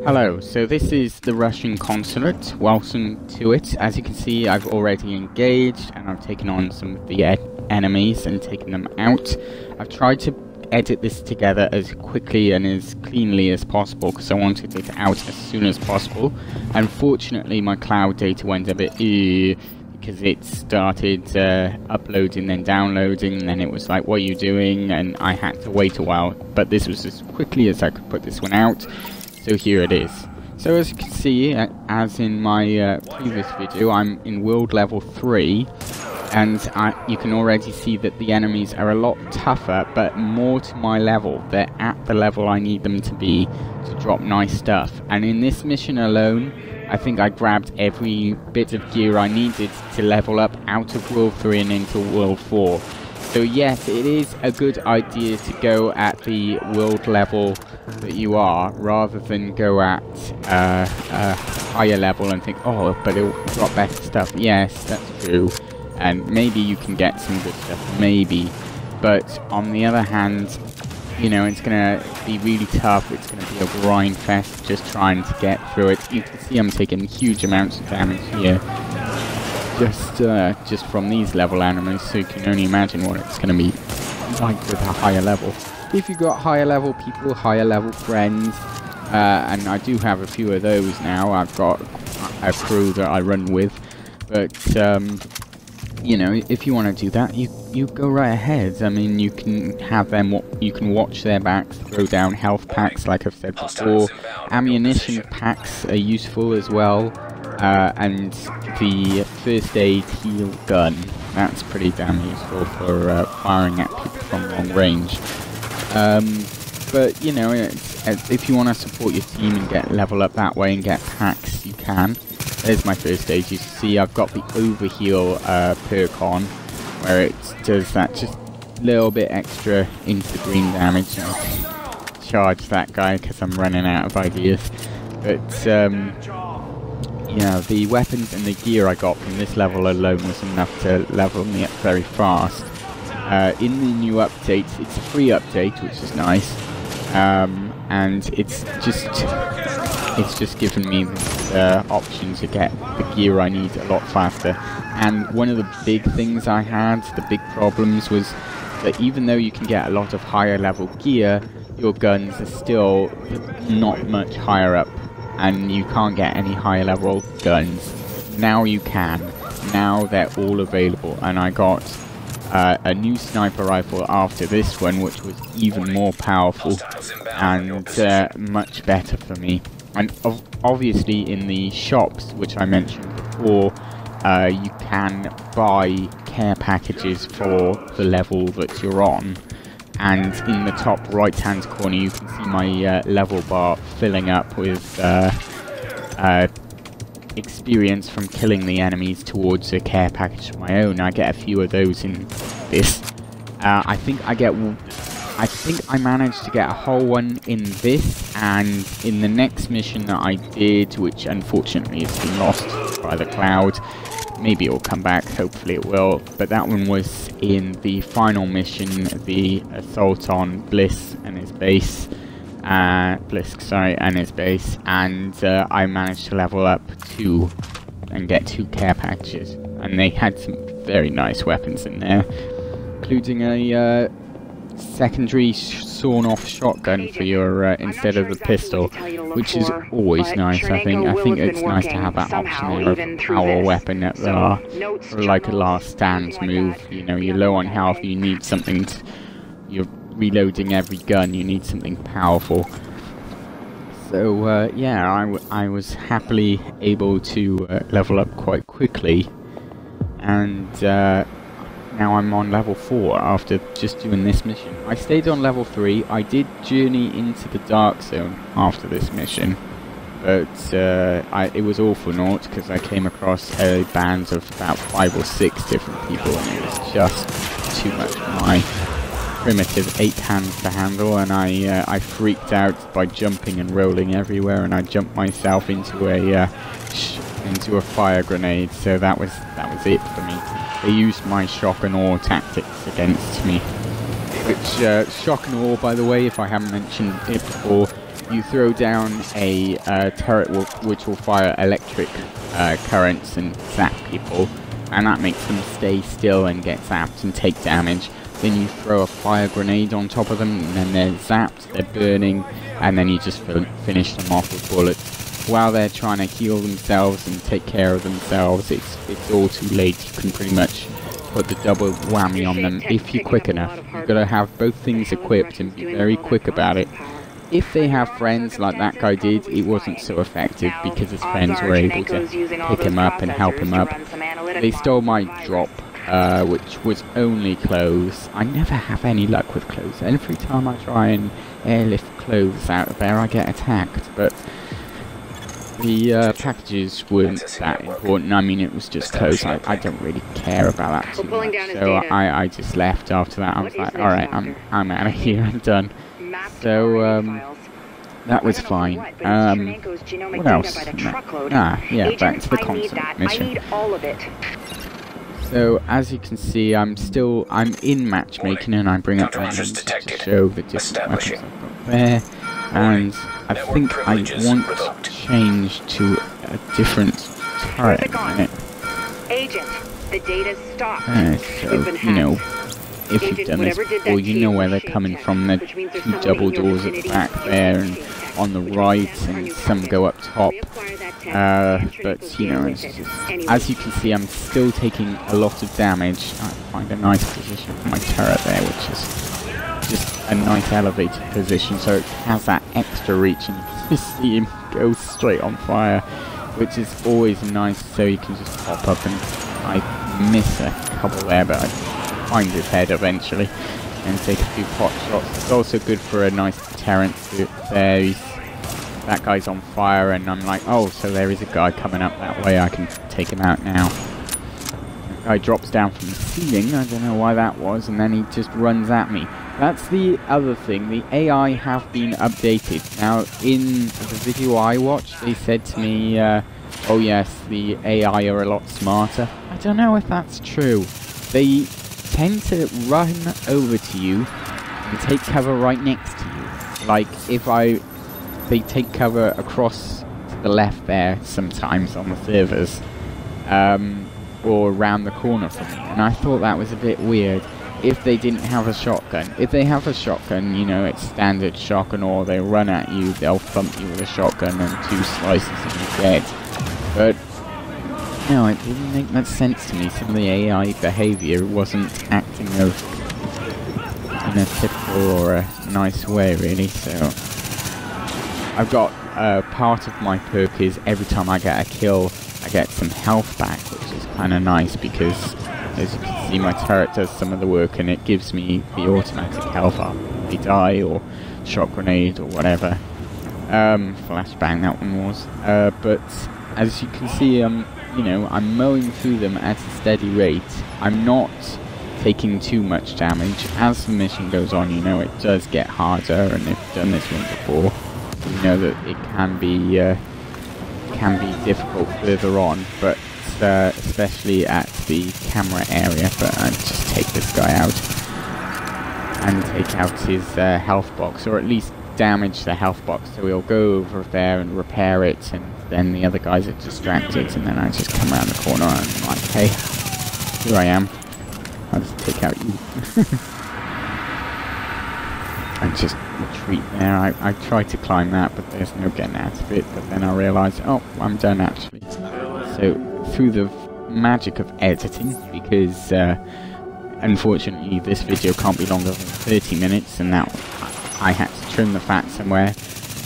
Hello, so this is the Russian consulate. Welcome to it. As you can see, I've already engaged and I've taken on some of the enemies and taken them out. I've tried to edit this together as quickly and as cleanly as possible because I wanted it out as soon as possible. Unfortunately, my cloud data went a bit because it started uploading, then downloading, and then it was like, what are you doing? And I had to wait a while, but this was as quickly as I could put this one out. So here it is. So as you can see, as in my previous video, I'm in world level 3, and you can already see that the enemies are a lot tougher, but more to my level. They're at the level I need them to be to drop nice stuff. And in this mission alone, I think I grabbed every bit of gear I needed to level up out of world 3 and into world 4. So yes, it is a good idea to go at the world level that you are, rather than go at a higher level and think, oh, but it'll drop better stuff. Yes, that's true, and maybe you can get some good stuff, maybe. But on the other hand, you know, it's going to be really tough. It's going to be a grind fest just trying to get through it. You can see I'm taking huge amounts of damage here. Just from these level enemies, so you can only imagine what it's going to be like with a higher level. If you've got higher level people, higher level friends, and I do have a few of those now. I've got a crew that I run with, but you know, if you want to do that, you go right ahead. I mean, you can have them, you can watch their backs, throw down health packs, like I've said before. Ammunition packs are useful as well. And the first aid heal gun, that's pretty damn useful for firing at people from long range. But you know, if you want to support your team and get level up that way and get packs, you can. There's my first aid. You see I've got the overheal perk on, where it does that just little bit extra into the green damage. I'll charge that guy because I'm running out of ideas. But yeah, the weapons and the gear I got from this level alone was enough to level me up very fast. In the new update, it's a free update, which is nice, and it's just given me the option to get the gear I need a lot faster. And one of the big things I had, the big problems, was that even though you can get a lot of higher level gear, your guns are still not much higher up. And you can't get any higher level guns. Now you can. Now they're all available, and I got a new sniper rifle after this one, which was even more powerful and much better for me. And obviously in the shops, which I mentioned before, you can buy care packages for the level that you're on. And in the top right hand corner you can see my level bar filling up with experience from killing the enemies towards a care package of my own. I get a few of those in this. I think I managed to get a whole one in this, and in the next mission that I did, which unfortunately has been lost by the cloud. Maybe it will come back, hopefully it will, but that one was in the final mission, the assault on Blisk and his base, and I managed to level up 2 and get 2 care packages, and they had some very nice weapons in there, including a secondary sawn-off shotgun for your instead of the pistol, which is always nice. I think it's nice to have that option there of a power weapon at the for like a last stand move. You know, you're low on health, you need something you're reloading every gun, you need something powerful. So yeah, I was happily able to level up quite quickly, and now I'm on level 4 after just doing this mission. I stayed on level 3. I did journey into the Dark Zone after this mission, but it was all for naught because I came across a band of about 5 or 6 different people, and it was just too much for my primitive 8 hands to handle, and I freaked out by jumping and rolling everywhere, and I jumped myself into a fire grenade. So that was it for me. They used my shock and awe tactics against me. Which, shock and awe, by the way, if I haven't mentioned it before, you throw down a turret which will fire electric currents and zap people, and that makes them stay still and get zapped and take damage. Then you throw a fire grenade on top of them, and then they're zapped, they're burning, and then you just finish them off with bullets. While they're trying to heal themselves and take care of themselves, it's all too late. You can pretty much put the double whammy on them if you're quick enough. You've got to have both things equipped and be very quick about it. If they have friends like that guy did, it wasn't so effective because his friends were able to pick him up and help him up. They stole my drop, which was only clothes. I never have any luck with clothes. Every time I try and airlift clothes out of there, I get attacked. But the packages weren't that important. I mean, it was just clothes. I don't really care about that too much. So I just left after that. I was like, alright, I'm out of here, I'm done. So, that was fine. What else? Yeah, back to the constant mission. So, as you can see, I'm in matchmaking, and I bring up my names to show the different weapons I've got there. And I think I want to change to a different turret in a minute. Agent, the data stopped. So, you know, if you've done this before, you know where they're coming from. There are two double doors at the back there and on the right, and some go up top. But, you know, it's just, as you can see, I'm still taking a lot of damage. I find a nice position for my turret there, which is just a nice elevated position, so it has that extra reach, and you just see him go straight on fire, which is always nice, so you can just pop up, and I miss a couple there, but I find his head eventually and take a few pot shots. It's also good for a nice deterrent there. That guy's on fire, and I'm like, oh, so there is a guy coming up that way, I can take him out now. That guy drops down from the ceiling, I don't know why that was, and then he just runs at me. That's the other thing, the AI have been updated. Now, in the video I watched, they said to me, oh yes, the AI are a lot smarter. I don't know if that's true. They tend to run over to you and take cover right next to you. Like, if they take cover across to the left there sometimes on the servers, or around the corner from me, and I thought that was a bit weird. If they didn't have a shotgun. If they have a shotgun, you know, it's standard shotgun, or they run at you, they'll thump you with a shotgun and 2 slices and you're dead. But, no, it didn't make much sense to me. Some of the AI behaviour wasn't acting in a typical or a nice way, really, so... I've got, part of my perk is every time I get a kill, I get some health back, which is kind of nice, because as you can see, my turret does some of the work, and it gives me the automatic health up. They die, or shot grenade, or whatever. Flashbang, that one was. But as you can see, you know, I'm mowing through them at a steady rate. I'm not taking too much damage. As the mission goes on, you know, it does get harder, and if you've done this one before, you know that it can be difficult further on, but especially at the camera area. But I'll just take this guy out and take out his health box, or at least damage the health box, so we'll go over there and repair it, and then the other guys are distracted, and then I just come around the corner and I'm like, hey, here I am, I'll just take out you. And just retreat there. I tried to climb that, but there's no getting out of it, but then I realised, oh, I'm done actually. So through the magic of editing, because unfortunately this video can't be longer than 30 minutes, and that I had to trim the fat somewhere,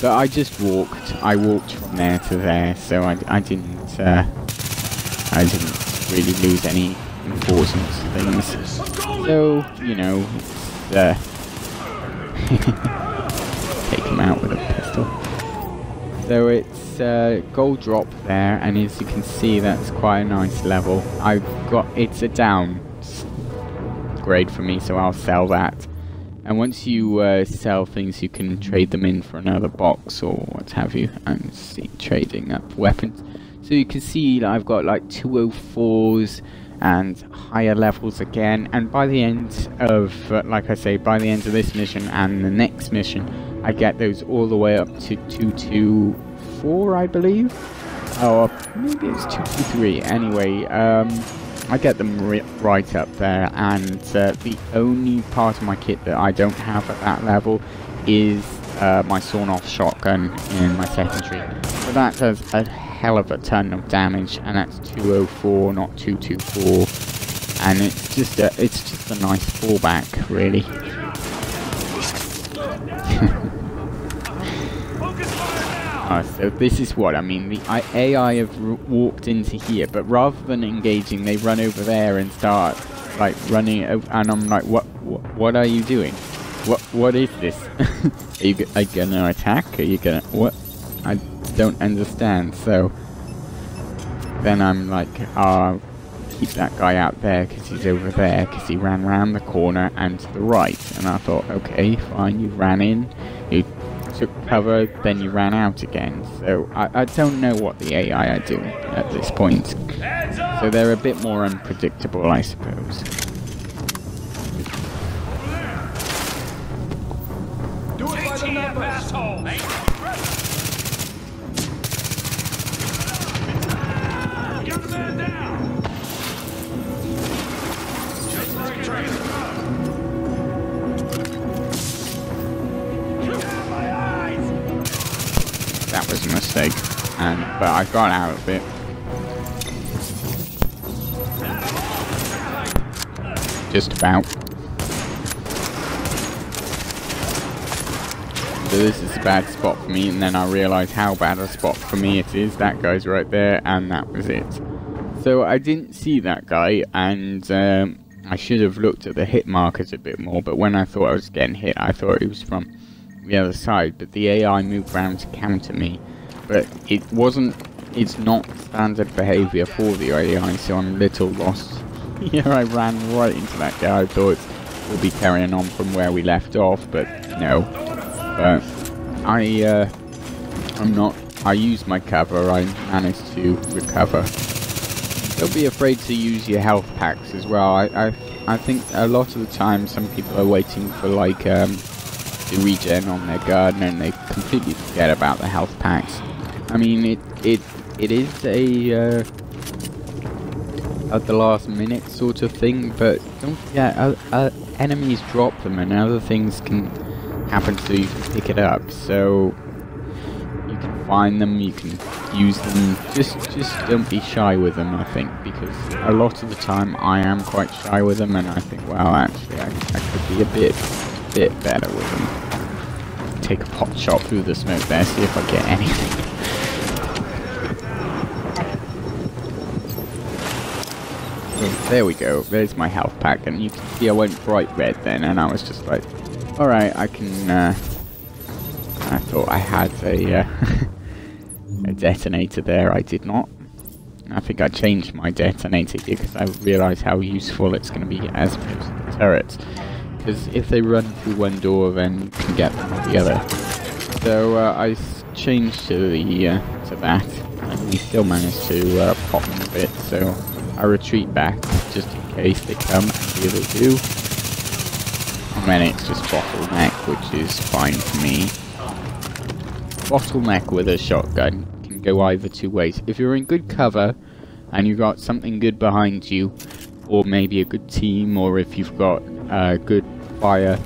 but I just walked. I walked from there to there, so I didn't really lose any important things. So, you know, take him out with a pistol. So it's gold drop there, and as you can see, that's quite a nice level. It's a down grade for me, so I'll sell that. And once you sell things, you can trade them in for another box or what have you. And see, trading up weapons. So you can see that I've got like 204s and higher levels again. And by the end of, like I say, by the end of this mission and the next mission, I get those all the way up to 224, I believe. Or maybe it's 223. Anyway, I get them right up there, and the only part of my kit that I don't have at that level is my sawn-off shotgun in my secondary. So that does a hell of a ton of damage, and that's 204, not 224. And it's just a nice fallback, really. So this is what I mean. The AI have walked into here, but rather than engaging, they run over there and start like running. And I'm like, what are you doing? What is this? Are you gonna attack? Are you gonna what? I don't understand. So then I'm like, keep that guy out there because he's over there because he ran round the corner and to the right. And I thought, okay, fine, you ran in, you took cover, then you ran out again. So I don't know what the AI are doing at this point. So they're a bit more unpredictable, I suppose. Do it by the numbers, asshole! Get the man down! Just like train. That was a mistake, but I got out of it. Just about. So this is a bad spot for me, and then I realised how bad a spot for me it is. That guy's right there, and that was it. So I didn't see that guy, and I should have looked at the hit markers a bit more, but when I thought I was getting hit, I thought it was from the other side, but the AI moved around to counter me. But it's not standard behaviour for the AI, so I'm a little lost. Here I ran right into that guy. I thought we'll be carrying on from where we left off, but no. But I'm not. I used my cover. I managed to recover. Don't be afraid to use your health packs as well. I think a lot of the time some people are waiting for like the regen on their gun and they completely forget about the health packs. I mean, it is a at the last minute sort of thing, but don't forget, enemies drop them and other things can happen so you can pick it up. So you can find them, you can use them. Just don't be shy with them, I think, because a lot of the time I am quite shy with them, and I think, well, actually I could be a bit better with them. Take a pot shot through the smoke there, see if I get anything. Well, there we go, there's my health pack, and you can see I went bright red then, and I was just like, alright, I can, I thought I had a detonator there. I did not. I think I changed my detonator here because I realised how useful it's going to be as opposed to the turrets. Because if they run through one door, then you can get them through the other. So I changed to that, and we still managed to pop them a bit. So I retreat back just in case they come, and here they do. And then it's just bottleneck, which is fine for me. Bottleneck with a shotgun can go either two ways. If you're in good cover and you've got something good behind you, or maybe a good team, or if you've got good fire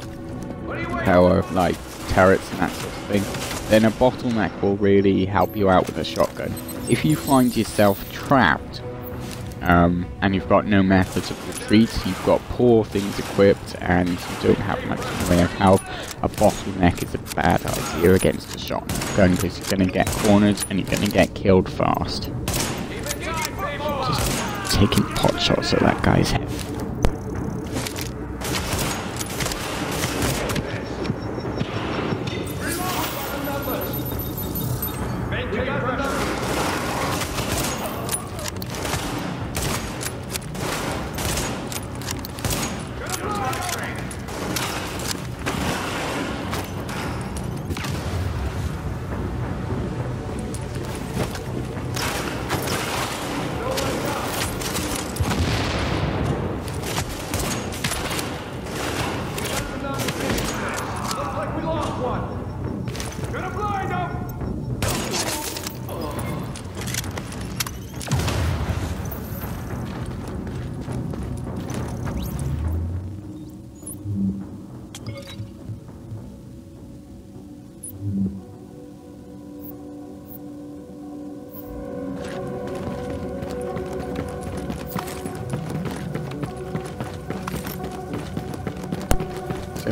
power like turrets and that sort of thing, then a bottleneck will really help you out with a shotgun. If you find yourself trapped and you've got no methods of retreat, you've got poor things equipped, and you don't have much in the way of health, a bottleneck is a bad idea against a shotgun because you're going to get cornered and you're going to get killed fast. Just taking pot shots at that guy's head.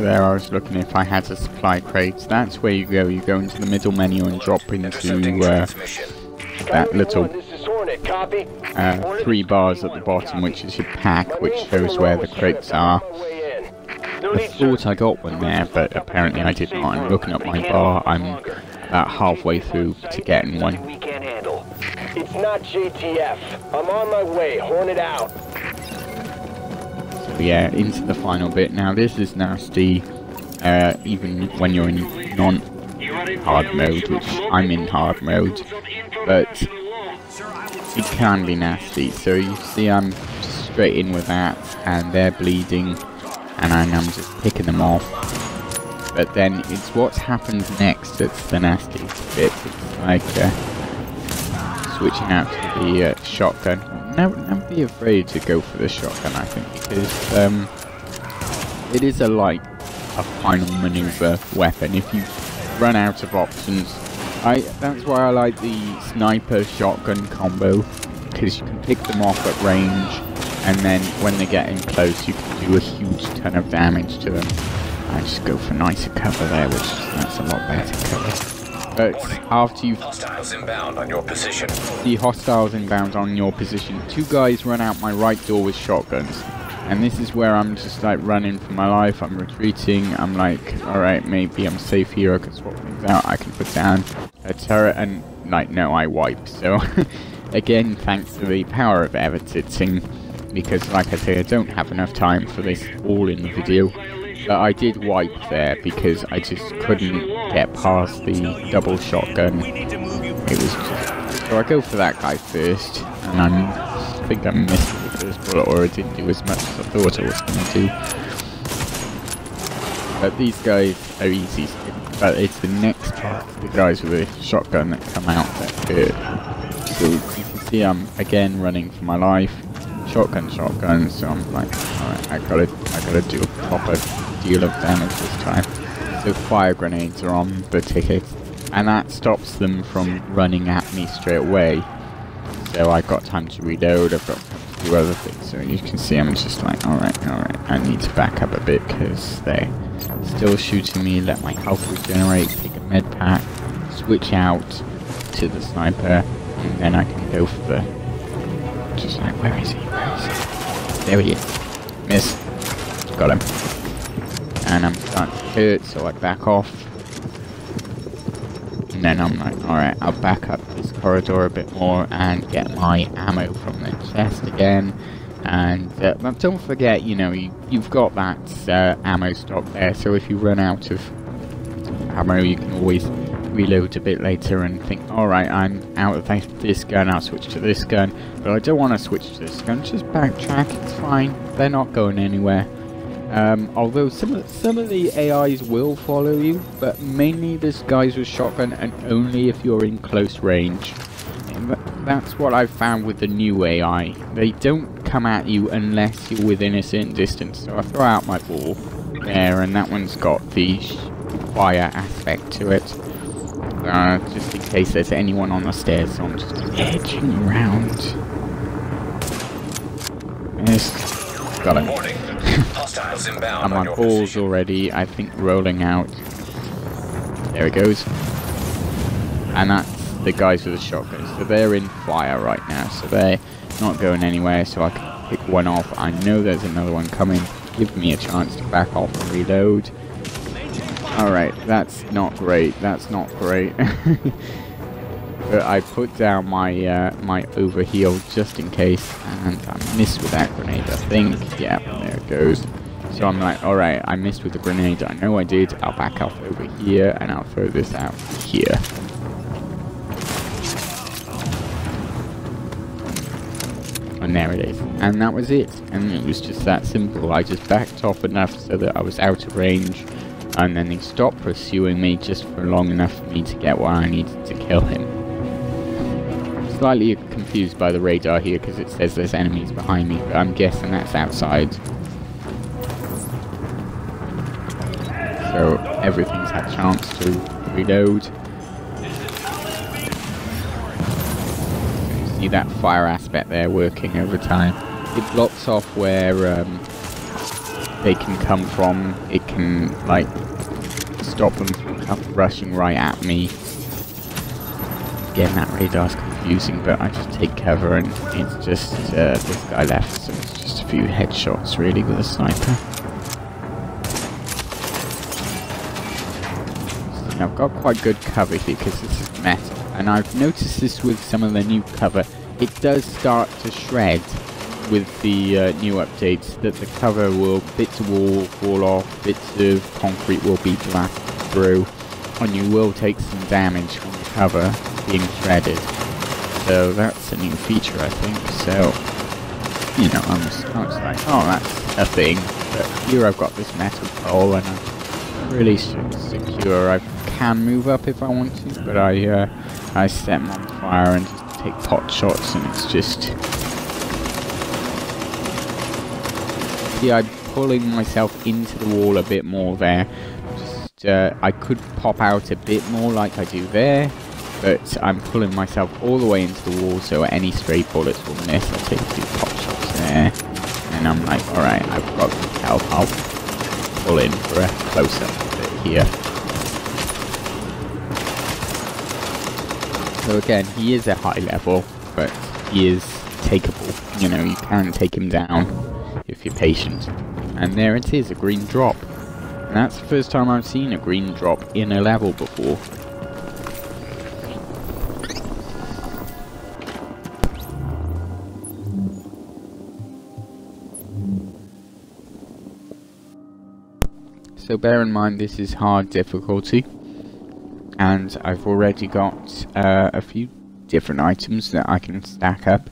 So there I was looking if I had a supply crate. That's where you go. You go into the middle menu and drop into that little 3 bars at the bottom, which is your pack, which shows where the crates are. I thought I got one there, but apparently I did not. I'm looking at my bar. I'm about halfway through to getting one. It's not JTF. I'm on my way. Horn it out. So yeah, into the final bit. Now this is nasty, even when you're in non-hard mode, which I'm in hard mode, but it can be nasty. So you see I'm just straight in with that, and they're bleeding, and I'm just picking them off. But then it's what happens next that's the nasty bit. It's like switching out to the shotgun. Never be afraid to go for the shotgun, I think, because it is a final maneuver weapon. If you run out of options, that's why I like the sniper shotgun combo, because you can pick them off at range, and then when they get in close, you can do a huge ton of damage to them. I just go for nicer cover there, that's a lot better cover. But after you've... Hostiles inbound on your position. The hostiles inbound on your position. 2 guys run out my right door with shotguns. And this is where I'm just like running for my life. I'm retreating. I'm like, alright, maybe I'm safe here. I can swap things out. I can put down a turret and like, no, I wipe. So again, thanks to the power of editing, because like I say, I don't have enough time for this all in the video. But I did wipe there because I just couldn't get past the double shotgun. It was just... So I go for that guy first, and I think I missed the first bullet, or I didn't do as much as I thought I was going to do. But these guys are easy, but it's the next part, the guys with the shotgun that come out that hurt. So you can see I'm again running for my life. Shotgun, so I'm like, alright, I gotta do a proper deal of damage this time. So fire grenades are on the ticket, and that stops them from running at me straight away. So I got time to reload, I've got time to do other things. So you can see I'm just like, alright, I need to back up a bit because they're still shooting me, let my health regenerate, take a med pack, switch out to the sniper, and then I can go for the... Just like, where is he? There he is. Miss. Got him. And I'm starting to hurt, so I back off. And then I'm like, alright, I'll back up this corridor a bit more and get my ammo from the chest again. And but don't forget, you know, you've got that ammo stock there, so if you run out of ammo, you can always reload a bit later and think, alright, I'm out of this gun, I'll switch to this gun, but I don't want to switch to this gun, just backtrack, it's fine, they're not going anywhere. Although some of the AIs will follow you, but mainly this guys with shotgun, and only if you're in close range. And that's what I've found with the new AI. They don't come at you unless you're within a certain distance. So I throw out my ball there, and that one's got the fire aspect to it. Just in case there's anyone on the stairs, so I'm just edging around. Yes, got him. Hostiles inbound And my ball's already, I think, rolling out. There it goes. And that's the guys with the shotguns. So they're in fire right now, so they're not going anywhere, so I can pick one off. I know there's another one coming. Give me a chance to back off and reload. Alright, that's not great. That's not great. But I put down my my overheal just in case, and I missed with that grenade, I think. Yeah, there it goes. So I'm like, alright, I missed with the grenade. I know I did. I'll back off over here, and I'll throw this out here. And there it is. And that was it. And it was just that simple. I just backed off enough so that I was out of range. And then they stopped pursuing me just for long enough for me to get where I needed to kill him. Slightly confused by the radar here because it says there's enemies behind me, but I'm guessing that's outside. So everything's had a chance to reload. See that fire aspect there working over time. It blocks off where they can come from. It can, like, stop them from rushing right at me. Again, that radar's confusing, but I just take cover and it's just this guy left, so it's just a few headshots really with a sniper. So I've got quite good cover here because this is metal, and I've noticed this with some of the new cover. It does start to shred with the new updates, that the cover will, bits of wall fall off, bits of concrete will be blasted through, and you will take some damage from the cover being shredded. So that's a new feature, I think. So, you know, I was like, oh, that's a thing. But here I've got this metal pole and I'm really secure. I can move up if I want to, but I set them on fire and just take pot shots, and it's just... See, I'm pulling myself into the wall a bit more there. Just, I could pop out a bit more like I do there, but I'm pulling myself all the way into the wall, so any stray bullets will miss. I'll take a few pot shots there, and I'm like, alright, I've got good help. I'll pull in for a close-up bit here. So again, he is a high level, but he is takeable. You know, you can take him down if you're patient. And there it is, a green drop. And that's the first time I've seen a green drop in a level before. So bear in mind this is hard difficulty, and I've already got a few different items that I can stack up.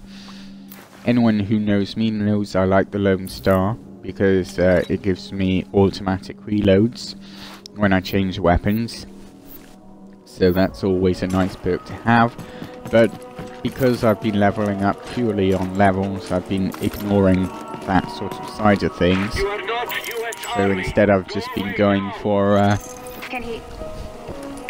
Anyone who knows me knows I like the Lone Star because it gives me automatic reloads when I change weapons, so that's always a nice perk to have. But because I've been leveling up purely on levels, I've been ignoring that sort of side of things. So instead I've just been going for Can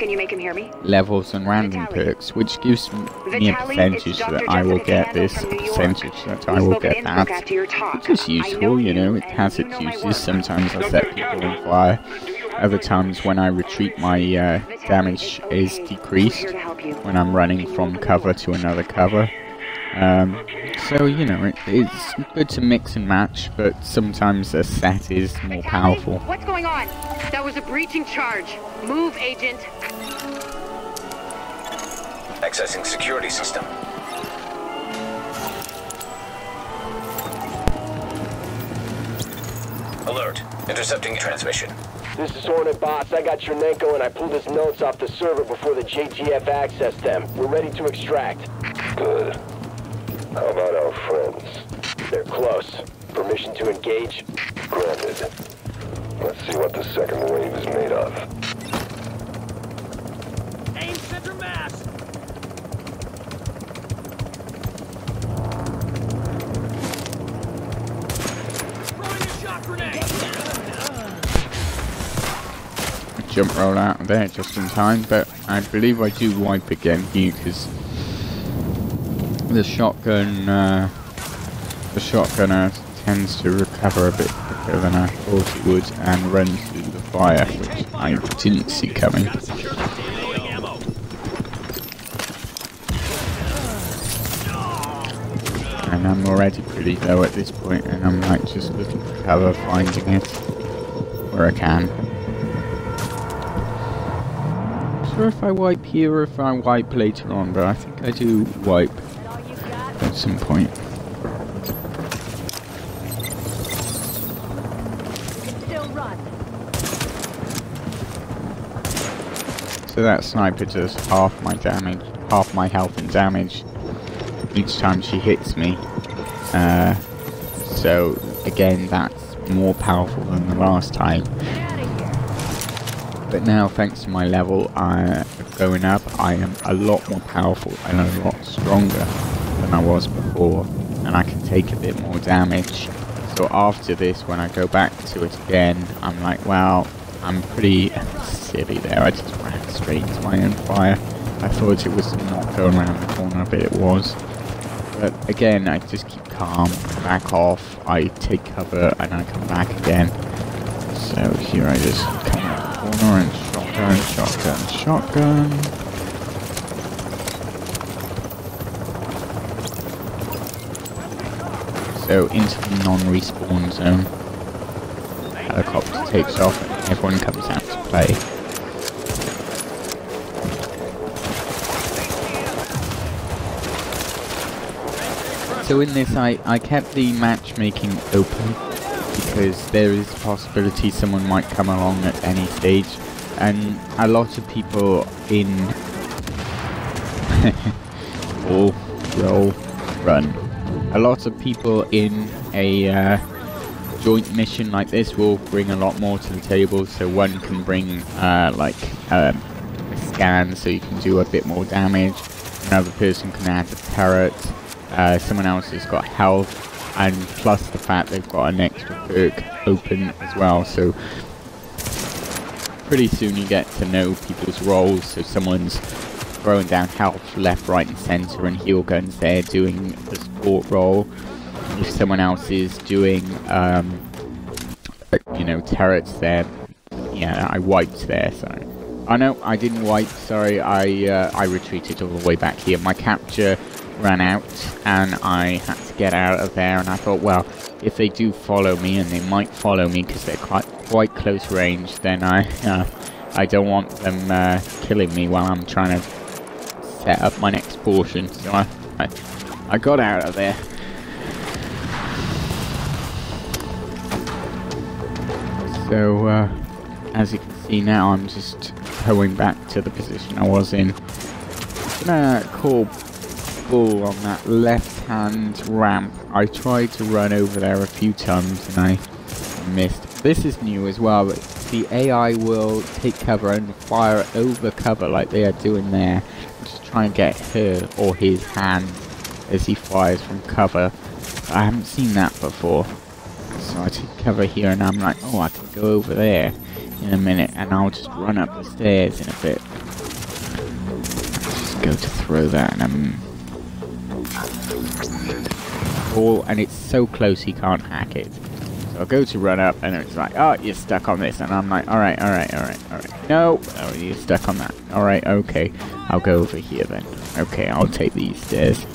you make him hear me? levels and random perks, which gives me a percentage that I will get this, a percentage that I will get that, which is useful, you know, it has its uses. Sometimes I set people on fire, other times when I retreat my damage is decreased when I'm running from cover to another cover. So, you know, it's good to mix and match, but sometimes a set is more powerful. What's going on? That was a breaching charge. Move, Agent. Accessing security system. Alert. Intercepting transmission. This is Hornet Boss. I got Chernenko and I pulled his notes off the server before the JTF accessed them. We're ready to extract. Good. How about our friends? They're close. Permission to engage? Granted. Let's see what the second wave is made of. Aim center mass. Throwing a shock grenade. Jump roll out of there just in time, but I believe I do wipe again here because the shotgunner tends to recover a bit quicker than I thought it would and run through the fire, which I didn't see coming. And I'm already pretty low at this point, and I'm like just looking for cover, finding it where I can. Sure if I wipe here or if I wipe later on, but I think I do wipe at some point. So that sniper does half my damage, half my health and damage each time she hits me. So again, that's more powerful than the last time. But now, thanks to my level going up, I am a lot more powerful and a lot stronger than I was before, and I can take a bit more damage. So after this, when I go back to it again, I'm like, well, I'm pretty silly there. I just ran straight into my own fire. I thought it was not going around the corner, but it was. But again, I just keep calm, back off, I take cover, and I come back again. So here I just come out the corner and shotgun. So into the non-respawn zone. Helicopter takes off and everyone comes out to play. So in this I kept the matchmaking open because there is a possibility someone might come along at any stage, and a lot of people in run. A lot of people in a joint mission like this will bring a lot more to the table. So one can bring like a scan, so you can do a bit more damage. Another person can add a turret. Someone else has got health, and plus the fact they've got an extra perk open as well. So pretty soon you get to know people's roles. So someone's throwing down health left, right and centre, and heal guns there doing the support role. If someone else is doing you know, turrets there, yeah, I wiped there, sorry. Oh no, I didn't wipe, sorry, I retreated all the way back here. My capture ran out and I had to get out of there, and I thought, well, if they do follow me, and they might follow me because they're quite close range, then I don't want them killing me while I'm trying to set up my next portion. So I got out of there. So as you can see now, I'm just going back to the position I was in. I'm gonna call bull on that left-hand ramp. I tried to run over there a few times and I missed. This is new as well, but the AI will take cover and fire over cover like they are doing there. Just try and get her or his hand as he fires from cover. I haven't seen that before. So I take cover here and I'm like, oh, I can go over there in a minute, and I'll just run up the stairs in a bit. Just go to throw that and and it's so close he can't hack it. So I'll go to run up and it's like, oh, you're stuck on this, and I'm like, alright. No, oh, you're stuck on that. Alright, okay. I'll go over here then. Okay, I'll take these stairs.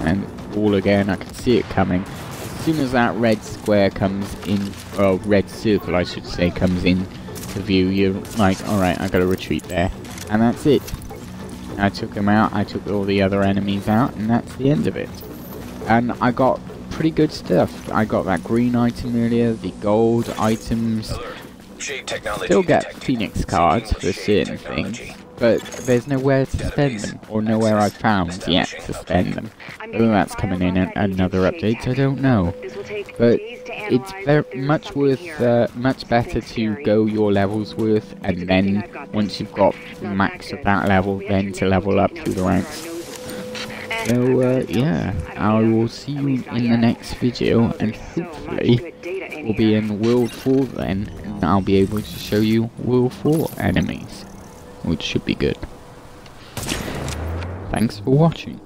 And all again, I can see it coming. As soon as that red square comes in, or red circle I should say, comes in to view, you're like, alright, I gotta retreat there. And that's it. I took him out, I took all the other enemies out, and that's the end of it. And I got pretty good stuff. I got that green item earlier, the gold items. Still get Phoenix cards for certain things, but there's nowhere to spend them, or nowhere I've found yet to spend them. Whether that's coming in another update, I don't know. But it's very much better to go your levels worth, and then once you've got the max of that level, then to level up through the ranks. So yeah, I will see you in the next video, and hopefully we'll be in World 4 then, and I'll be able to show you World 4 enemies, which should be good. Thanks for watching.